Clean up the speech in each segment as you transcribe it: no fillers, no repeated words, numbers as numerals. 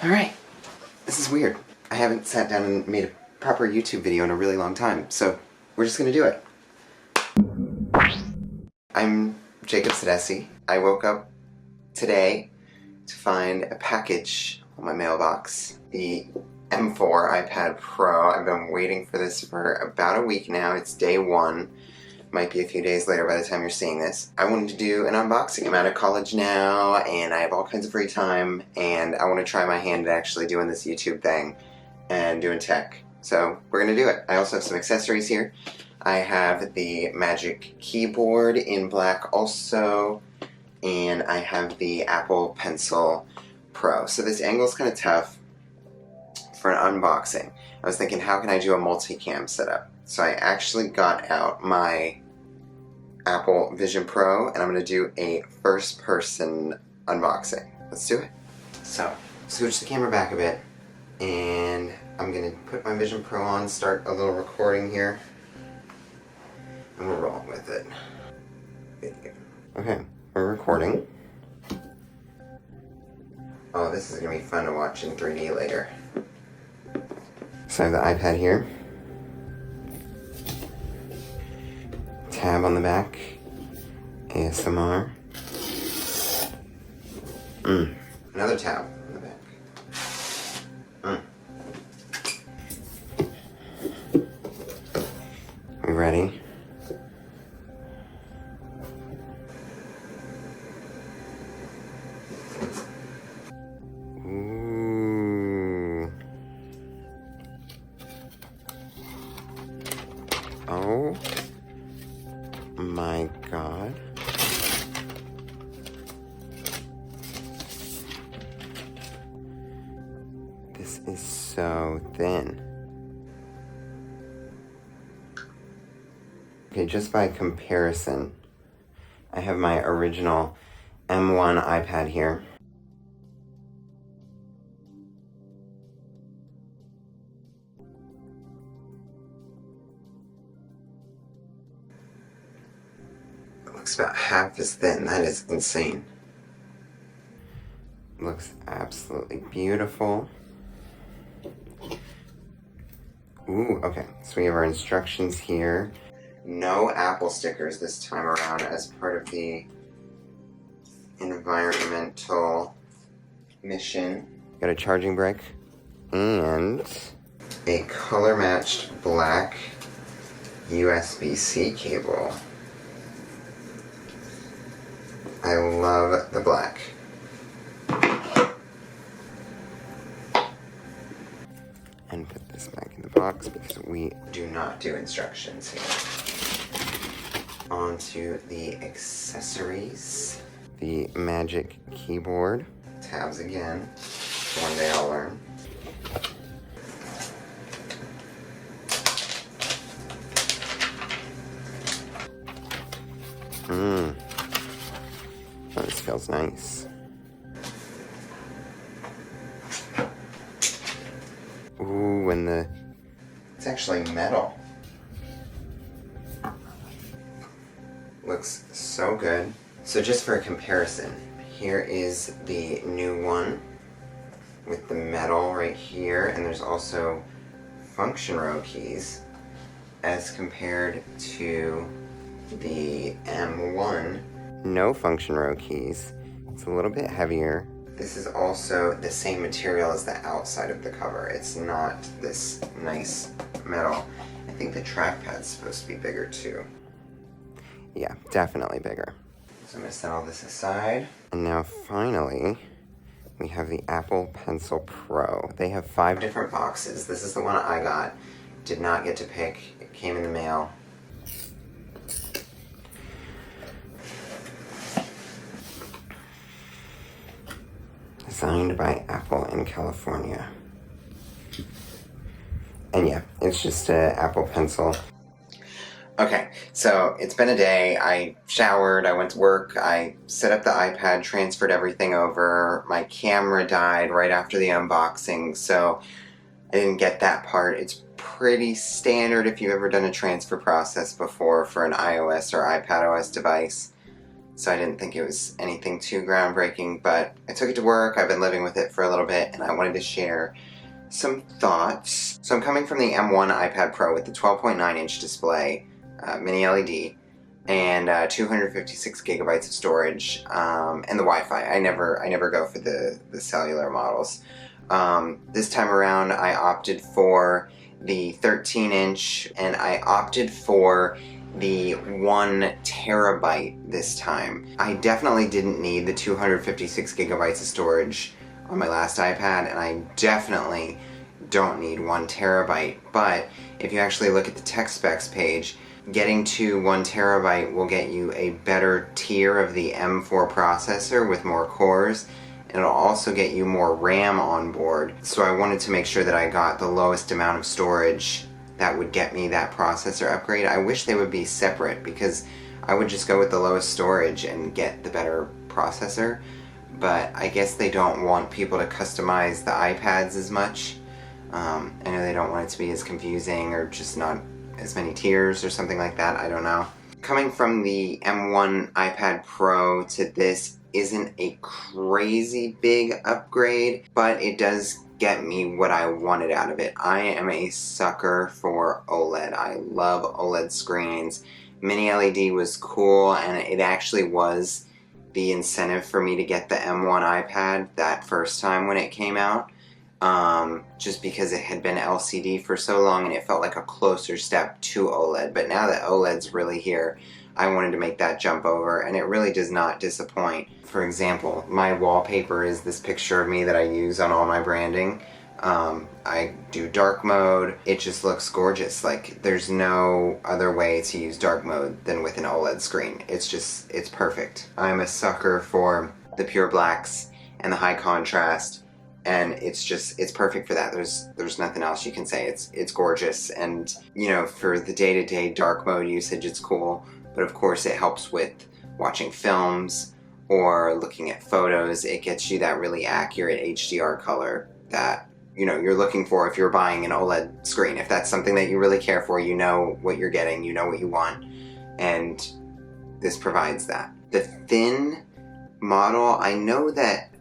Alright, this is weird. I haven't sat down and made a proper YouTube video in a really long time, so we're just gonna do it. I'm Jacob Sadesi. I woke up today to find a package on my mailbox. The M4 iPad Pro. I've been waiting for this for about a week now. It's day one. Might be a few days later by the time you're seeing this. I wanted to do an unboxing. I'm out of college now, and I have all kinds of free time, and I want to try my hand at actually doing this YouTube thing and doing tech. So we're going to do it. I also have some accessories here. I have the Magic Keyboard in black also, and I have the Apple Pencil Pro. So this angle is kind of tough for an unboxing. I was thinking, how can I do a multicam setup? So I actually got out my Apple Vision Pro, and I'm going to do a first-person unboxing. Let's do it. So, scooch the camera back a bit, and I'm going to put my Vision Pro on, start a little recording here, and we're rolling with it. Video. Okay, we're recording. Oh, this is going to be fun to watch in 3D later. So I have the iPad here. Tab on the back. ASMR. Another tab on the back. We ready? Ooh. Oh my God. This is so thin. Okay, just by comparison, I have my original M1 iPad here. Looks about half as thin. That is insane. Looks absolutely beautiful. Ooh, okay. So we have our instructions here. No Apple stickers this time around as part of the environmental mission. Got a charging brick and a color-matched black USB-C cable. I love the black. And put this back in the box because we do not do instructions here. On to the accessories. The Magic Keyboard. Tabs again. One day I'll learn. Oh, this feels nice. Ooh, and it's actually metal. Looks so good. So just for a comparison, here is the new one with the metal right here, and there's also function row keys as compared to the M1. No function row keys. It's a little bit heavier. This is also the same material as the outside of the cover. It's not this nice metal. I think the trackpad's supposed to be bigger too. Yeah, definitely bigger. So I'm gonna set all this aside. And now finally, we have the Apple Pencil Pro. They have 5 different boxes. This is the one I got. Did not get to pick. It came in the mail. Designed by Apple in California. And yeah, it's just an Apple Pencil. Okay, so it's been a day. I showered, I went to work, I set up the iPad, transferred everything over. My camera died right after the unboxing, so I didn't get that part. It's pretty standard if you've ever done a transfer process before for an iOS or iPadOS device. so I didn't think it was anything too groundbreaking, but I took it to work. I've been living with it for a little bit, and I wanted to share some thoughts. So I'm coming from the M1 iPad Pro with the 12.9-inch display, mini LED, and 256 gigabytes of storage, and the Wi-Fi. I never go for the cellular models. This time around, I opted for the 13-inch, and I opted for the 1 terabyte this time. I definitely didn't need the 256 gigabytes of storage on my last iPad, and I definitely don't need 1 terabyte, but if you actually look at the tech specs page, getting to 1 terabyte will get you a better tier of the M4 processor with more cores, and it'll also get you more RAM on board. So I wanted to make sure that I got the lowest amount of storage that would get me that processor upgrade. I wish they would be separate, because I would just go with the lowest storage and get the better processor, but I guess they don't want people to customize the iPads as much. I know they don't want it to be as confusing, or just not as many tiers or something like that, I don't know. Coming from the M1 iPad Pro to this isn't a crazy big upgrade, but it does get me what I wanted out of it. I am a sucker for OLED. I love OLED screens. Mini LED was cool, and it actually was the incentive for me to get the M1 iPad that first time when it came out. Just because it had been LCD for so long and it felt like a closer step to OLED. But now that OLED's really here, I wanted to make that jump over, and it really does not disappoint. For example, my wallpaper is this picture of me that I use on all my branding. I do dark mode. It just looks gorgeous. Like, there's no other way to use dark mode than with an OLED screen. It's perfect. I'm a sucker for the pure blacks and the high contrast, and it's perfect for that. There's nothing else you can say. It's gorgeous, and you know, for the day-to-day dark mode usage, it's cool. But of course, it helps with watching films or looking at photos. It gets you that really accurate HDR color that, you know, you're looking for if you're buying an OLED screen. If that's something that you really care for, you know what you're getting, you know what you want, and this provides that. The thin model, I know that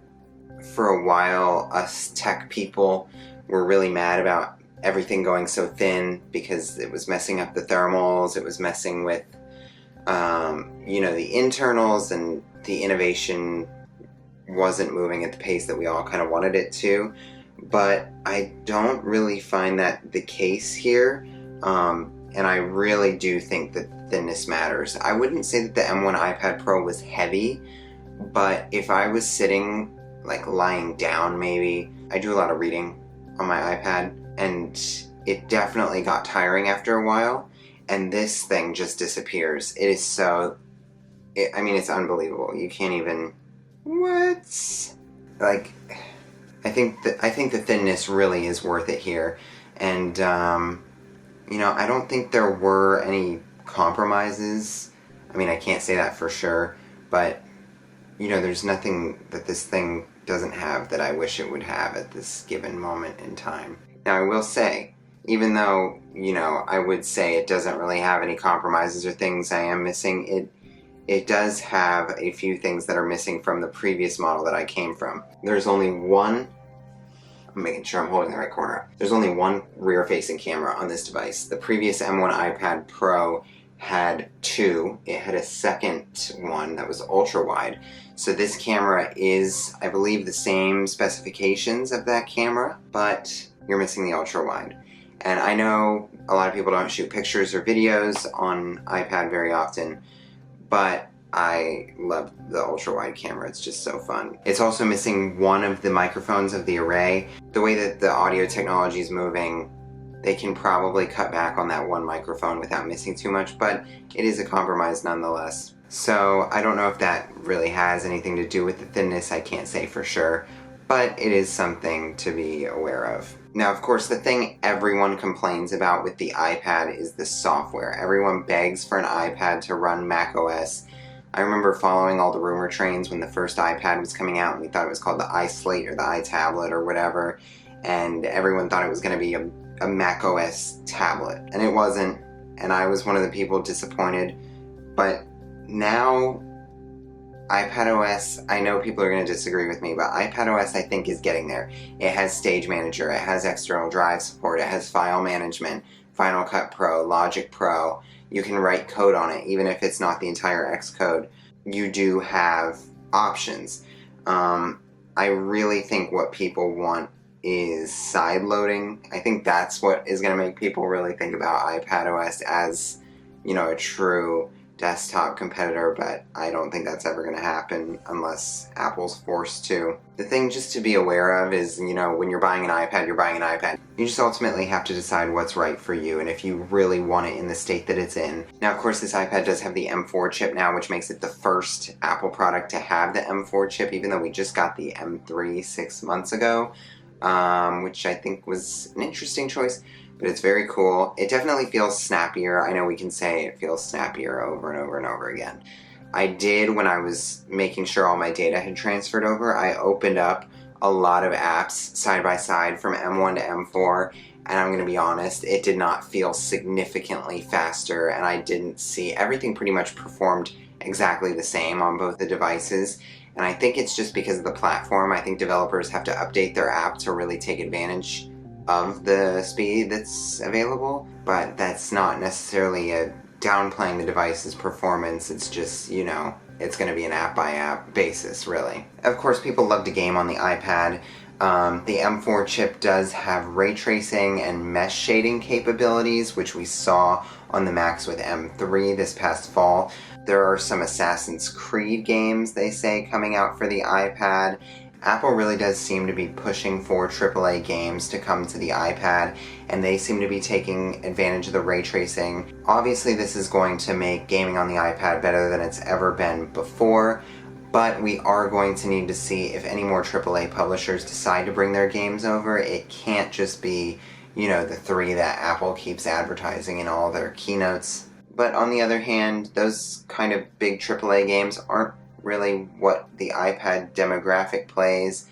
for a while us tech people were really mad about everything going so thin because it was messing up the thermals, it was messing with you know, the internals, and the innovation wasn't moving at the pace that we all kind of wanted it to. But I don't really find that the case here, and I really do think that thinness matters. I wouldn't say that the M1 iPad Pro was heavy, but if I was sitting, like lying down maybe, I do a lot of reading on my iPad, and it definitely got tiring after a while, and this thing just disappears. It is so, I mean, it's unbelievable. You can't even, what? Like, I think the thinness really is worth it here, and you know, I don't think there were any compromises. I mean, I can't say that for sure, but you know, there's nothing that this thing doesn't have that I wish it would have at this given moment in time. Now, I will say, even though, you know, I would say it doesn't really have any compromises or things I am missing, it does have a few things that are missing from the previous model that I came from. There's only one, I'm making sure I'm holding the right corner, there's only one rear-facing camera on this device. The previous M1 iPad Pro had two. It had a second one that was ultra-wide. So this camera is, I believe, the same specifications of that camera, but you're missing the ultra-wide. And I know a lot of people don't shoot pictures or videos on iPad very often, but I love the ultra-wide camera. It's just so fun. It's also missing one of the microphones of the array. The way that the audio technology is moving, they can probably cut back on that one microphone without missing too much, but it is a compromise nonetheless. So I don't know if that really has anything to do with the thinness. I can't say for sure, but it is something to be aware of. Now, of course, the thing everyone complains about with the iPad is the software. Everyone begs for an iPad to run macOS. I remember following all the rumor trains when the first iPad was coming out, and we thought it was called the iSlate or the iTablet or whatever, and everyone thought it was going to be a macOS tablet, and it wasn't, and I was one of the people disappointed. But now iPadOS, I know people are going to disagree with me, but iPadOS I think is getting there. It has Stage Manager, it has external drive support, it has file management, Final Cut Pro, Logic Pro. You can write code on it, even if it's not the entire Xcode. You do have options. I really think what people want is side loading. I think that's what is going to make people really think about iPadOS as, a true desktop competitor, but I don't think that's ever going to happen unless Apple's forced to. The thing just to be aware of is, when you're buying an iPad, you're buying an iPad. You just ultimately have to decide what's right for you and if you really want it in the state that it's in. Now, of course, this iPad does have the M4 chip now, which makes it the first Apple product to have the M4 chip, even though we just got the M3 6 months ago, which I think was an interesting choice. But it's very cool. It definitely feels snappier. I know we can say it feels snappier over and over and over again. I did, when I was making sure all my data had transferred over, I opened up a lot of apps side by side from M1 to M4, and I'm going to be honest, it did not feel significantly faster, and I didn't see everything pretty much performed exactly the same on both the devices. And I think it's just because of the platform. I think developers have to update their app to really take advantage of the speed that's available, but that's not necessarily a downplaying the device's performance. It's just, it's going to be an app-by-app basis, really. Of course, people love to game on the iPad. The M4 chip does have ray tracing and mesh shading capabilities, which we saw on the Macs with M3 this past fall. There are some Assassin's Creed games, they say, coming out for the iPad. Apple really does seem to be pushing for AAA games to come to the iPad, and they seem to be taking advantage of the ray tracing. Obviously, this is going to make gaming on the iPad better than it's ever been before, but we are going to need to see if any more AAA publishers decide to bring their games over. It can't just be, the three that Apple keeps advertising in all their keynotes. But on the other hand, those kind of big AAA games aren't really what the iPad demographic plays.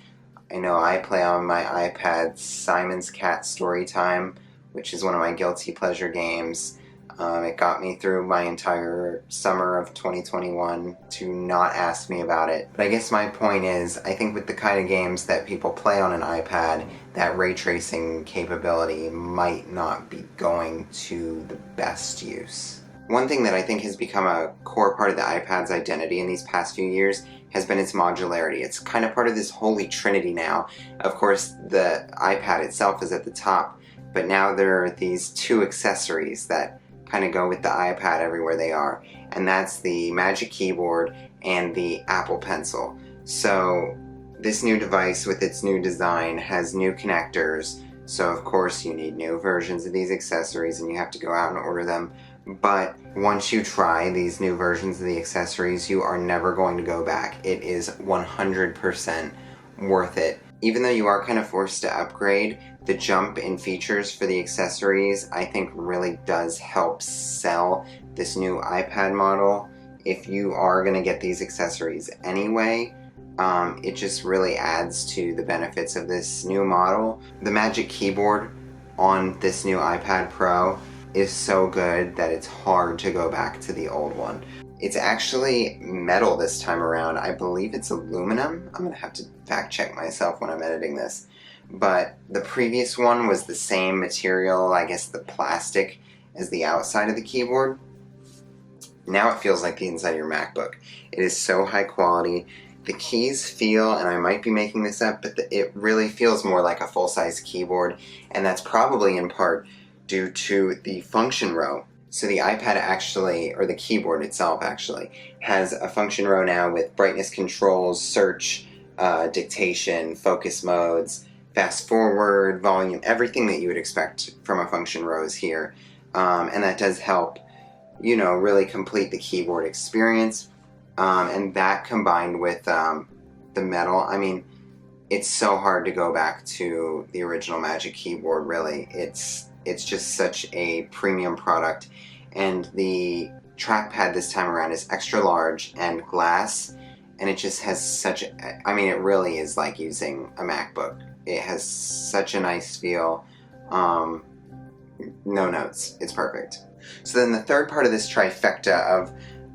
I know I play on my iPad Simon's Cat Storytime, which is one of my guilty pleasure games. It got me through my entire summer of 2021. To not ask me about it. But I guess my point is, I think with the kind of games that people play on an iPad, that ray tracing capability might not be going to the best use. One thing that I think has become a core part of the iPad's identity in these past few years has been its modularity. It's kind of part of this holy trinity now. Of course, the iPad itself is at the top, but now there are these two accessories that kind of go with the iPad everywhere they are, and that's the Magic Keyboard and the Apple Pencil. So this new device with its new design has new connectors, so of course you need new versions of these accessories and you have to go out and order them. But once you try these new versions of the accessories, you are never going to go back. It is 100% worth it. Even though you are kind of forced to upgrade, the jump in features for the accessories I think really does help sell this new iPad model. If you are going to get these accessories anyway, it just really adds to the benefits of this new model. The Magic Keyboard on this new iPad Pro is so good that it's hard to go back to the old one. It's actually metal this time around. I believe it's aluminum. I'm gonna have to fact check myself when I'm editing this. But the previous one was the same material, I guess the plastic, as the outside of the keyboard. Now it feels like the inside of your MacBook. It is so high quality. The keys feel, and I might be making this up, but it really feels more like a full-size keyboard, and that's probably in part due to the function row. So the iPad actually, or the keyboard itself actually, has a function row now with brightness controls, search, dictation, focus modes, fast forward, volume, everything that you would expect from a function row is here. And that does help, really complete the keyboard experience. And that combined with the metal, I mean, it's so hard to go back to the original Magic Keyboard, really. It's just such a premium product, and the trackpad this time around is extra large and glass, and it just has such it really is like using a MacBook. It has such a nice feel. No notes. It's perfect. So then the third part of this trifecta of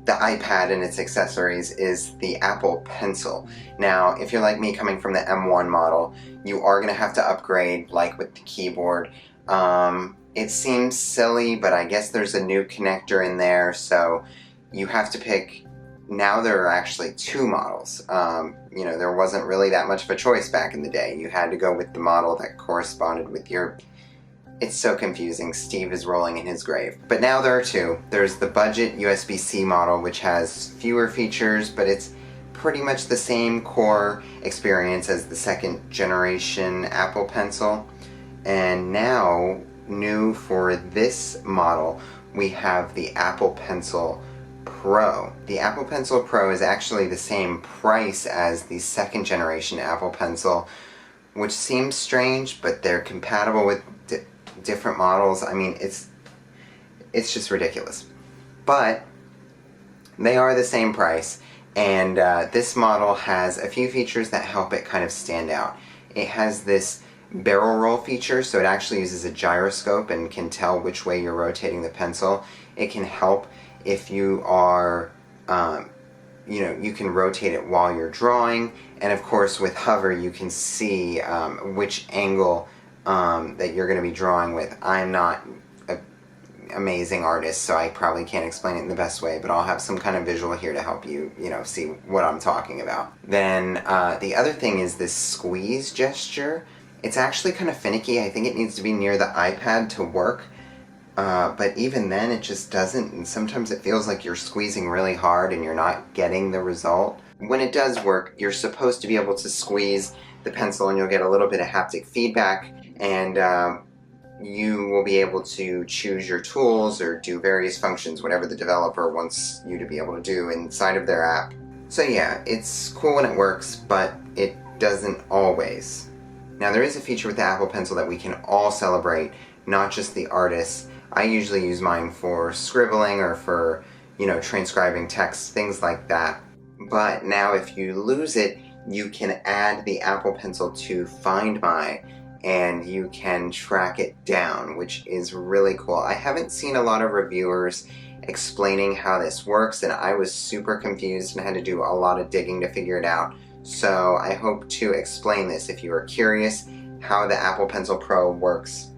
the iPad and its accessories is the Apple Pencil. Now, if you're like me coming from the M1 model, you are going to have to upgrade, like with the keyboard. It seems silly, but I guess there's a new connector in there, so you have to pick. Now there are actually two models. There wasn't really that much of a choice back in the day. You had to go with the model that corresponded with your... It's so confusing. Steve is rolling in his grave. But now there are two. There's the budget USB-C model, which has fewer features, but it's pretty much the same core experience as the second generation Apple Pencil. And now, new for this model, we have the Apple Pencil Pro. The Apple Pencil Pro is actually the same price as the second generation Apple Pencil, which seems strange, but they're compatible with different models. I mean, it's just ridiculous. But they are the same price, and this model has a few features that help it kind of stand out. It has this barrel roll feature, so it actually uses a gyroscope and can tell which way you're rotating the pencil. It can help if you are, you can rotate it while you're drawing, and of course with hover you can see which angle that you're going to be drawing with. I'm not an amazing artist, so I probably can't explain it in the best way, but I'll have some kind of visual here to help you, see what I'm talking about. Then the other thing is this squeeze gesture. It's actually kind of finicky. I think it needs to be near the iPad to work, but even then it just doesn't, and sometimes it feels like you're squeezing really hard and you're not getting the result. When it does work, you're supposed to be able to squeeze the pencil and you'll get a little bit of haptic feedback, and you will be able to choose your tools or do various functions, whatever the developer wants you to be able to do inside of their app. So yeah, it's cool when it works, but it doesn't always. Now there is a feature with the Apple Pencil that we can all celebrate, not just the artists. I usually use mine for scribbling or for, transcribing text, things like that. But now if you lose it, you can add the Apple Pencil to Find My, and you can track it down, which is really cool. I haven't seen a lot of reviewers explaining how this works, and I was super confused and had to do a lot of digging to figure it out. So I hope to explain this. If you are curious how the Apple Pencil Pro works,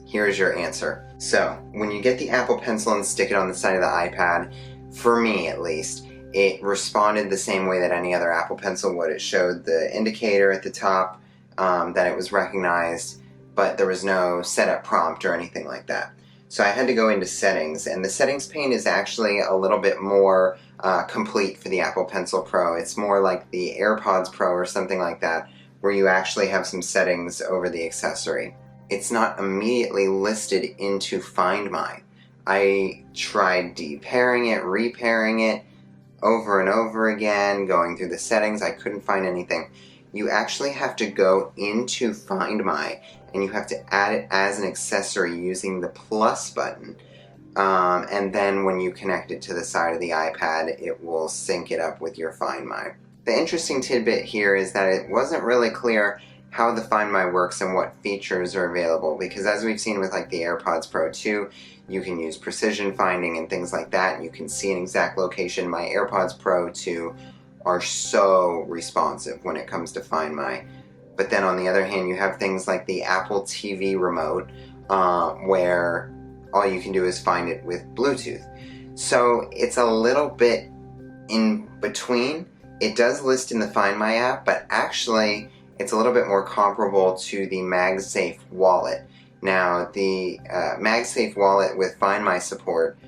here's your answer. So when you get the Apple Pencil and stick it on the side of the iPad, for me at least, it responded the same way that any other Apple Pencil would. It showed the indicator at the top that it was recognized, but there was no setup prompt or anything like that. So I had to go into settings, and the settings pane is actually a little bit more complete for the Apple Pencil Pro. It's more like the AirPods Pro or something like that, where you actually have some settings over the accessory. It's not immediately listed into Find My. I tried de-pairing it, repairing it, over and over again, going through the settings. I couldn't find anything. You actually have to go into Find My, and you have to add it as an accessory using the plus button. And then when you connect it to the side of the iPad, it will sync it up with your Find My. The interesting tidbit here is that it wasn't really clear how the Find My works and what features are available, because as we've seen with like the AirPods Pro 2, you can use precision finding and things like that, and you can see an exact location. My AirPods Pro 2 are so responsive when it comes to Find My. But then on the other hand, you have things like the Apple TV remote, where all you can do is find it with Bluetooth. So it's a little bit in between. It does list in the Find My app, but actually it's a little bit more comparable to the MagSafe wallet. Now, the MagSafe wallet with Find My support,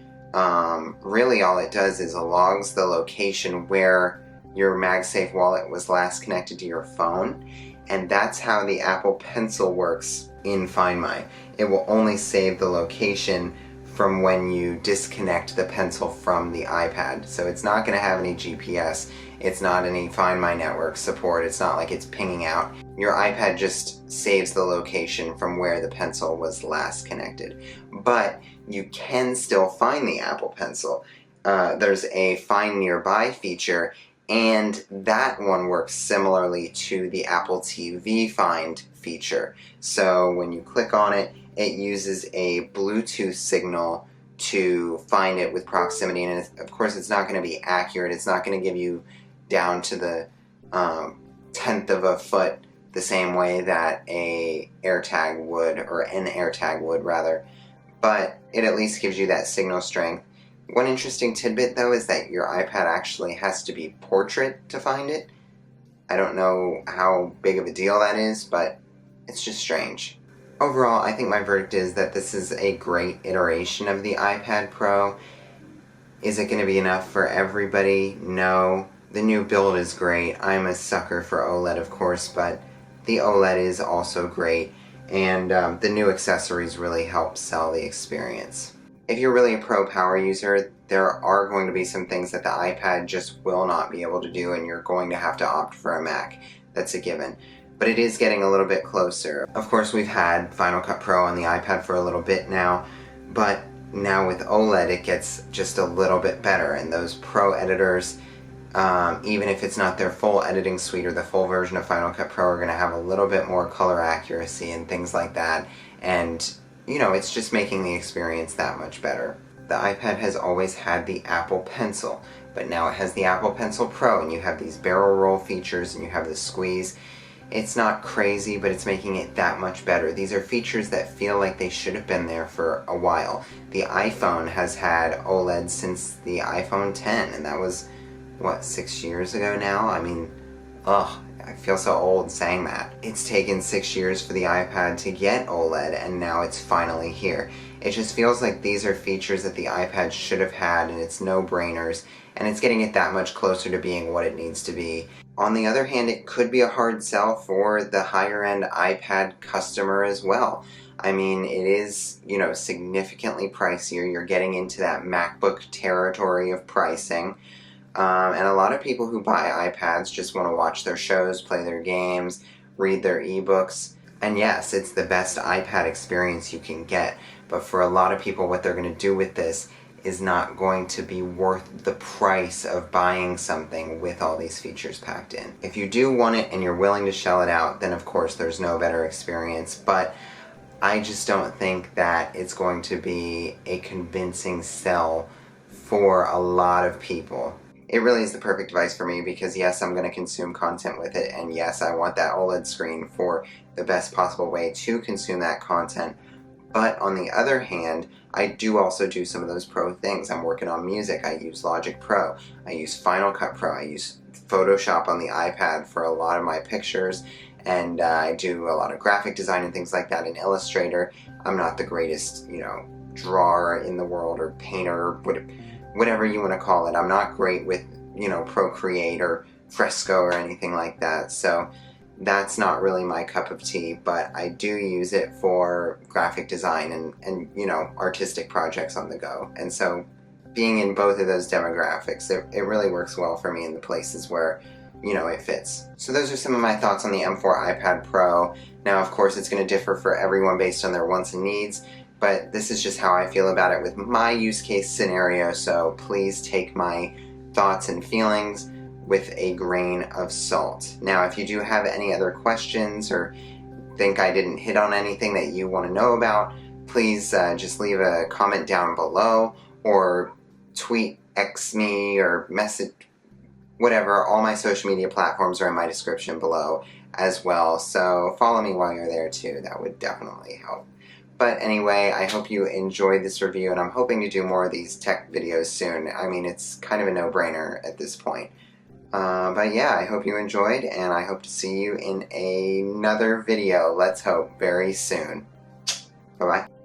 really all it does is it logs the location where your MagSafe wallet was last connected to your phone, and that's how the Apple Pencil works in Find My. It will only save the location from when you disconnect the pencil from the iPad. So it's not going to have any GPS. It's not any Find My network support. It's not like it's pinging out. Your iPad just saves the location from where the pencil was last connected. But you can still find the Apple Pencil. There's a Find Nearby feature, and that one works similarly to the Apple TV Find feature. So when you click on it, it uses a Bluetooth signal to find it with proximity, and of course it's not going to be accurate. It's not going to give you down to the tenth of a foot the same way that a AirTag would, or an AirTag would rather, but it at least gives you that signal strength. One interesting tidbit though is that your iPad actually has to be portrait to find it. I don't know how big of a deal that is, but it's just strange. Overall, I think my verdict is that this is a great iteration of the iPad Pro. Is it going to be enough for everybody? No. The new build is great. I'm a sucker for OLED, of course, but the OLED is also great, and the new accessories really help sell the experience. If you're really a pro power user, there are going to be some things that the iPad just will not be able to do, and you're going to have to opt for a Mac. That's a given. But it is getting a little bit closer. Of course, we've had Final Cut Pro on the iPad for a little bit now, but now with OLED it gets just a little bit better, and those pro editors, even if it's not their full editing suite or the full version of Final Cut Pro, are going to have a little bit more color accuracy and things like that, and you know, it's just making the experience that much better. The iPad has always had the Apple Pencil, but now it has the Apple Pencil Pro, and you have these barrel roll features and you have the squeeze. It's not crazy, but it's making it that much better. These are features that feel like they should have been there for a while. The iPhone has had OLED since the iPhone 10, and that was, what, 6 years ago now? I mean, ugh, I feel so old saying that. It's taken 6 years for the iPad to get OLED, and now it's finally here. It just feels like these are features that the iPad should have had, and it's no-brainers, and it's getting it that much closer to being what it needs to be. On the other hand, it could be a hard sell for the higher-end iPad customer as well. I mean, it is, you know, significantly pricier. You're getting into that MacBook territory of pricing. And a lot of people who buy iPads just want to watch their shows, play their games, read their ebooks. And yes, it's the best iPad experience you can get, but for a lot of people, what they're going to do with this is not going to be worth the price of buying something with all these features packed in. If you do want it and you're willing to shell it out, then of course there's no better experience, but I just don't think that it's going to be a convincing sell for a lot of people. It really is the perfect device for me because yes, I'm going to consume content with it, and yes, I want that OLED screen for the best possible way to consume that content. But on the other hand, I do also do some of those pro things. I'm working on music. I use Logic Pro. I use Final Cut Pro. I use Photoshop on the iPad for a lot of my pictures. And I do a lot of graphic design and things like that in Illustrator. I'm not the greatest, you know, drawer in the world or painter, whatever you want to call it. I'm not great with, you know, Procreate or Fresco or anything like that. So that's not really my cup of tea, but I do use it for graphic design and you know, artistic projects on the go. And so being in both of those demographics, it really works well for me in the places where, you know, it fits. So those are some of my thoughts on the M4 iPad Pro. Now, of course, it's going to differ for everyone based on their wants and needs, but this is just how I feel about it with my use case scenario, so please take my thoughts and feelings with a grain of salt. Now, if you do have any other questions or think I didn't hit on anything that you want to know about, please just leave a comment down below or tweet, X me, or message, whatever. All my social media platforms are in my description below as well, so follow me while you're there too. That would definitely help. But anyway, I hope you enjoyed this review, and I'm hoping to do more of these tech videos soon. I mean, it's kind of a no-brainer at this point. But yeah, I hope you enjoyed, and I hope to see you in another video, let's hope, very soon. Bye-bye.